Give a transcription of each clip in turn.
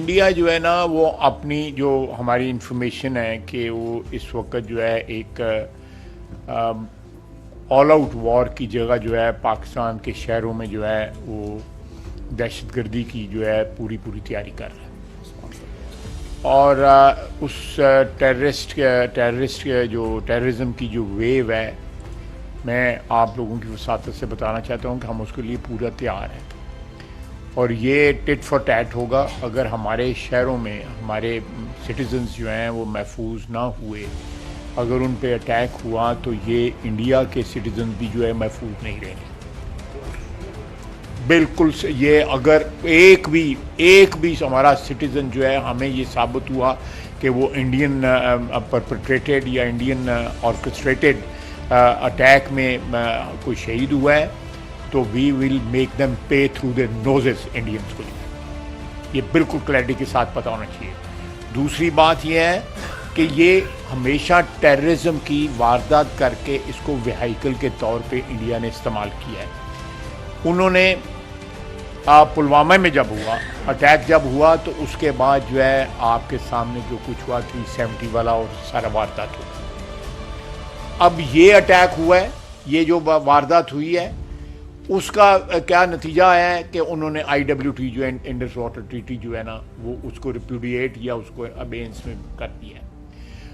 India جو ہے نا وہ اپنی جو ہماری انفارمیشن ہے کہ وہ اس وقت جو ہے ایک آل آؤٹ وار کی جگہ جو ہے پاکستان کے شہروں میں جو ہے وہ دہشت گردی کی جو ہے پوری تیاری کر رہا ہے، اور اس ٹیررزم کی جو ویو ہے، میں آپ لوگوں کی وساطت سے بتانا چاہتا ہوں کہ ہم اس کے لیے پورا تیار ہیں، اور یہ ٹٹ فار ٹیٹ ہوگا اگر ہمارے شہروں میں ہمارے سٹیزنز جو ہیں وہ محفوظ نہ ہوئے، اگر ان پہ اٹیک ہوا تو یہ انڈیا کے سٹیزنز بھی جو ہے محفوظ نہیں رہیں گے بالکل۔ یہ اگر ایک بھی ہمارا سٹیزن جو ہے ہمیں یہ ثابت ہوا کہ وہ انڈین پرپٹریٹڈ یا انڈین آرکسٹریٹڈ اٹیک میں کوئی شہید ہوا ہے تو we will make them pay through their noses Indians کو، یہ بالکل کلیئرٹی کے ساتھ پتہ ہونا چاہیے۔ دوسری بات یہ ہے کہ یہ ہمیشہ ٹیررزم کی واردات کر کے اس کو وہیکل کے طور پہ انڈیا نے استعمال کیا ہے۔ انہوں نے پلوامہ میں جب ہوا اٹیک جب ہوا تو اس کے بعد جو ہے آپ کے سامنے جو کچھ ہوا 370 والا اور سارا واردات ہوا۔ اب یہ اٹیک ہوا ہے، یہ جو واردات ہوئی ہے اس کا کیا نتیجہ آیا ہے کہ انہوں نے IWT جو ہے انڈس واٹر ٹریٹی جو ہے نا وہ اس کو ریپیوڈیٹ یا اس کو ابینس میں کر دیا ہے۔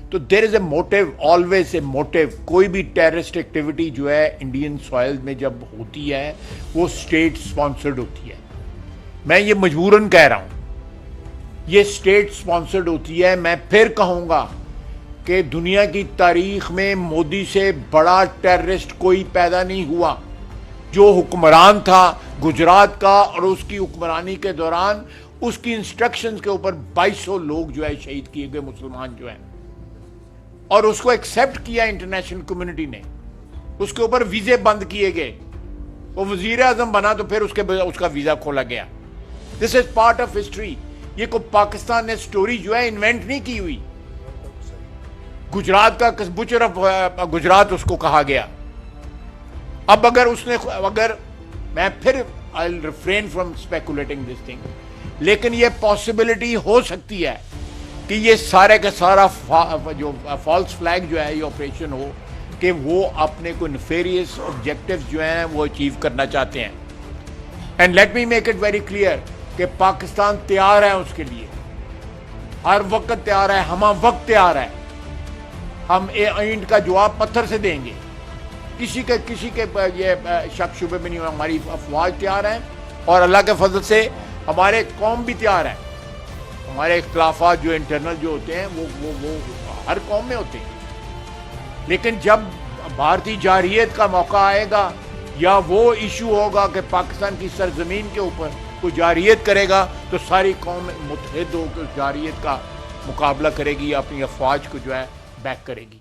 تو دیر از اے موٹیو، آلویز اے موٹیو۔ کوئی بھی ٹیررسٹ ایکٹیویٹی جو ہے انڈین سوائل میں جب ہوتی ہے وہ اسٹیٹ سپانسرڈ ہوتی ہے۔ میں یہ مجبوراً کہہ رہا ہوں، یہ اسٹیٹ سپانسرڈ ہوتی ہے۔ میں پھر کہوں گا کہ دنیا کی تاریخ میں مودی سے بڑا ٹیررسٹ کوئی پیدا نہیں ہوا۔ جو حکمران تھا گجرات کا، اور اس کی حکمرانی کے دوران اس کی انسٹرکشنز کے اوپر 2200 لوگ جو ہے شہید کیے گئے، مسلمان جو ہیں، اور اس کو ایکسیپٹ کیا انٹرنیشنل کمیونٹی نے، اس کے اوپر ویزے بند کیے گئے۔ وہ وزیر اعظم بنا تو پھر اس کا ویزا کھولا گیا۔ دس از پارٹ آف ہسٹری۔ یہ کوئی پاکستان نے سٹوری جو ہے انوینٹ نہیں کی ہوئی۔ گجرات کا بچر آف گجرات اس کو کہا گیا۔ اب اگر میں پھر I'll refrain from speculating this thing، لیکن یہ پاسبلٹی ہو سکتی ہے کہ یہ سارے کا سارا جو فالس فلیگ جو ہے یہ آپریشن ہو کہ وہ اپنے کو نیفیریس آبجیکٹیوز جو ہیں وہ اچیو کرنا چاہتے ہیں۔ And let me make it very clear کہ پاکستان تیار ہے اس کے لیے، ہر وقت تیار ہے، ہمہ وقت تیار ہے۔ ہم اینٹ کا جواب پتھر سے دیں گے، کسی کے یہ شک شبے میں نہیں ہو۔ ہماری افواج تیار ہیں، اور اللہ کے فضل سے ہمارے قوم بھی تیار ہے۔ ہمارے اختلافات جو انٹرنل جو ہوتے ہیں وہ ہر قوم میں ہوتے ہیں، لیکن جب بھارتی جارحیت کا موقع آئے گا یا وہ ایشو ہوگا کہ پاکستان کی سرزمین کے اوپر کوئی جارحیت کرے گا تو ساری قوم متحد ہو کے اس جارحیت کا مقابلہ کرے گی، اپنی افواج کو جو ہے بیک کرے گی۔